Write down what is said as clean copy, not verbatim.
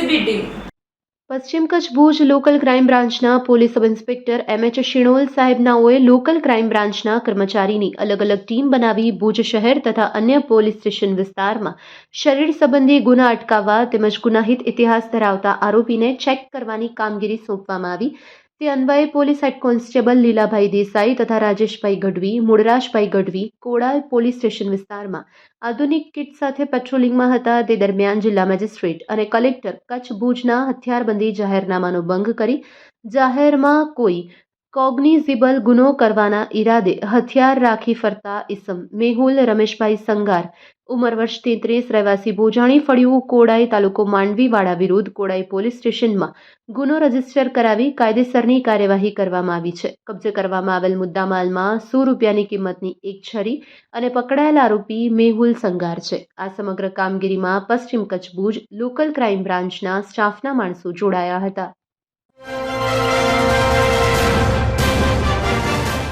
LCB team. પશ્ચિમ કચ્છ ભુજ લોકલ ક્રાઇમ બ્રાન્ચના પોલીસ સબ ઇન્સ્પેક્ટર એમએચ શિણોલ સાહેબનાઓએ લોકલ ક્રાઇમ બ્રાન્ચના કર્મચારીની અલગ અલગ ટીમ બનાવી ભુજ શહેર તથા અન્ય પોલીસ સ્ટેશન વિસ્તારમાં શરીર સંબંધી ગુના અટકાવવા તેમજ ગુનાહિત ઇતિહાસ ધરાવતા આરોપીને ચેક કરવાની કામગીરી સોંપવામાં આવી. તે અન્વયે police head constable Lilabhai Desai તથા રાજેશભાઈ ગઢવી, મૂળરાજભાઈ ગઢવી કોડાલ પોલીસ સ્ટેશન વિસ્તારમાં આધુનિક કિટ સાથે પેટ્રોલિંગમાં હતા. તે દરમિયાન જિલ્લા મેજિસ્ટ્રેટ અને કલેક્ટર કચ્છ ભુજના હથિયારબંધી જાહેરનામાનો ભંગ કરી જાહેરમાં કોઈ કોગ્નિઝિબલ ગુનો કરવાના ઈરાદે હથિયાર રાખી ફરતા ઇસમ મેહુલ રમેશભાઈ સંગાર ઉંમર વર્ષ 33 રહેવાસી ભોજાણી ફળિયું કોડાઈ તાલુકો માંડવીવાડા વિરુદ્ધ કોડાઈ પોલીસ સ્ટેશનમાં ગુનો રજીસ્ટર કરાવી કાયદેસરની કાર્યવાહી કરવામાં આવી છે. કબજે કરવામાં આવેલ મુદ્દામાલમાં ₹100ની કિંમતની એક છરી અને પકડાયેલ આરોપી મેહુલ સંગાર છે. આ સમગ્ર કામગીરીમાં પશ્ચિમ કચ્છ ભુજ લોકલ ક્રાઇમ બ્રાન્ચના સ્ટાફના માણસો જોડાયા હતા.